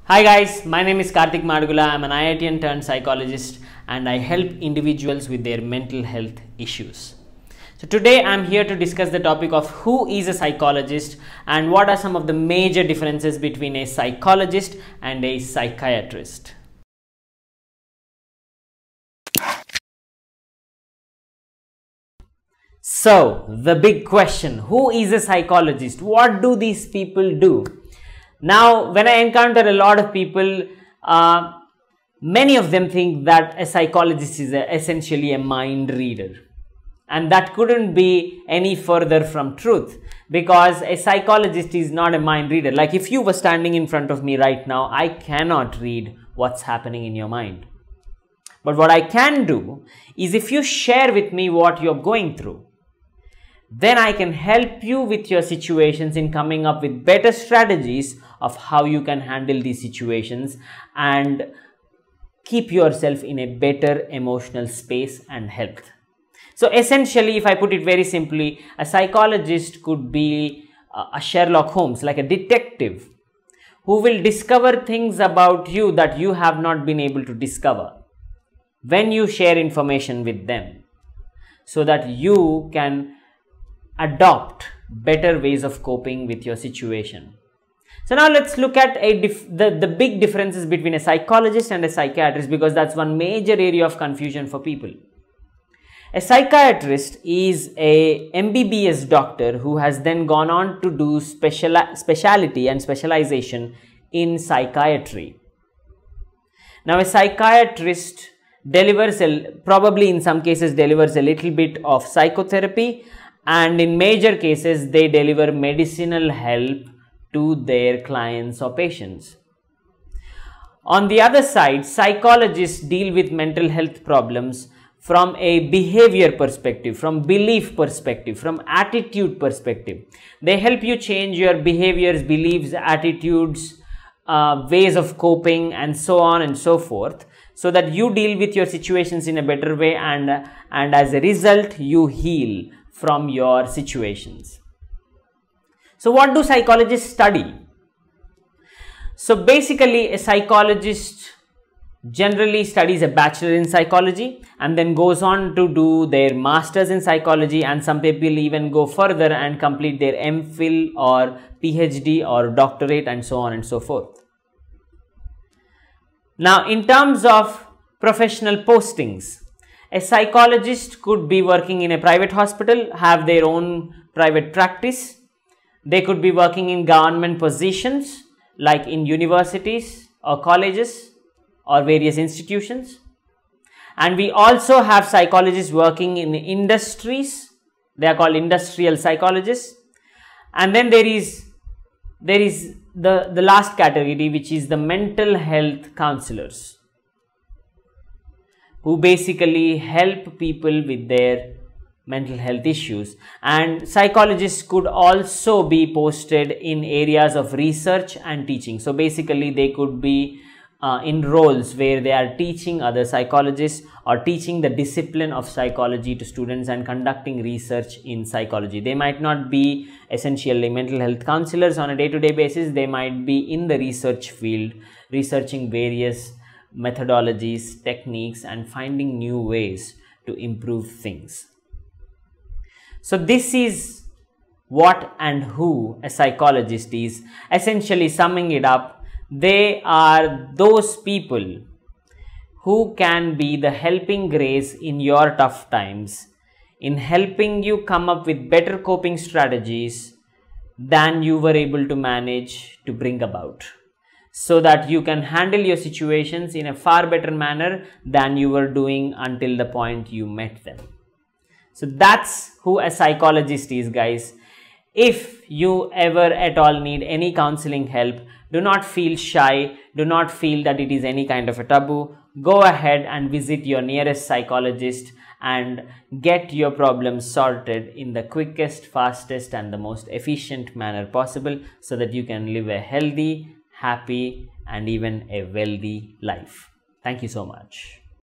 Hi guys, my name is Karthik Madugula. I'm an IITan turned psychologist and I help individuals with their mental health issues. So today I'm here to discuss the topic of who is a psychologist and what are some of the major differences between a psychologist and a psychiatrist. So the big question, who is a psychologist? What do these people do? Now, when I encounter a lot of people, many of them think that a psychologist is essentially a mind reader. And that couldn't be any further from truth, because a psychologist is not a mind reader. Like if you were standing in front of me right now, I cannot read what's happening in your mind. But what I can do is if you share with me what you're going through, then I can help you with your situations in coming up with better strategies of how you can handle these situations and keep yourself in a better emotional space and health. So essentially, if I put it very simply, a psychologist could be a Sherlock Holmes, like a detective who will discover things about you that you have not been able to discover when you share information with them, so that you can adopt better ways of coping with your situation. So now let's look at the big differences between a psychologist and a psychiatrist, because that's one major area of confusion for people. A psychiatrist is a MBBS doctor who has then gone on to do specialty and specialization in psychiatry. Now a psychiatrist probably in some cases delivers a little bit of psychotherapy, and in major cases they deliver medicinal help to their clients or patients. On the other side, psychologists deal with mental health problems from a behavior perspective, from belief perspective, from attitude perspective. They help you change your behaviors, beliefs, attitudes, ways of coping, and so on and so forth, so that you deal with your situations in a better way, and as a result you heal from your situations. So what do psychologists study? So basically a psychologist generally studies a bachelor in psychology and then goes on to do their masters in psychology, and some people even go further and complete their MPhil or PhD or doctorate and so on and so forth. Now in terms of professional postings, a psychologist could be working in a private hospital, have their own private practice. They could be working in government positions like in universities or colleges or various institutions. And we also have psychologists working in industries. They are called industrial psychologists. And then there is the last category, which is the mental health counselors, who basically help people with their mental health issues. And psychologists could also be posted in areas of research and teaching. So basically they could be in roles where they are teaching other psychologists or teaching the discipline of psychology to students and conducting research in psychology. They might not be essentially mental health counselors on a day-to-day basis. They might be in the research field, researching various methodologies, techniques, and finding new ways to improve things. So this is what and who a psychologist is. Essentially summing it up, they are those people who can be the helping grace in your tough times, in helping you come up with better coping strategies than you were able to manage to bring about, so that you can handle your situations in a far better manner than you were doing until the point you met them. So that's who a psychologist is, guys. If you ever at all need any counseling help, do not feel shy, do not feel that it is any kind of a taboo. Go ahead and visit your nearest psychologist and get your problems sorted in the quickest, fastest, and the most efficient manner possible, so that you can live a healthy, happy, and even a wealthy life. Thank you so much.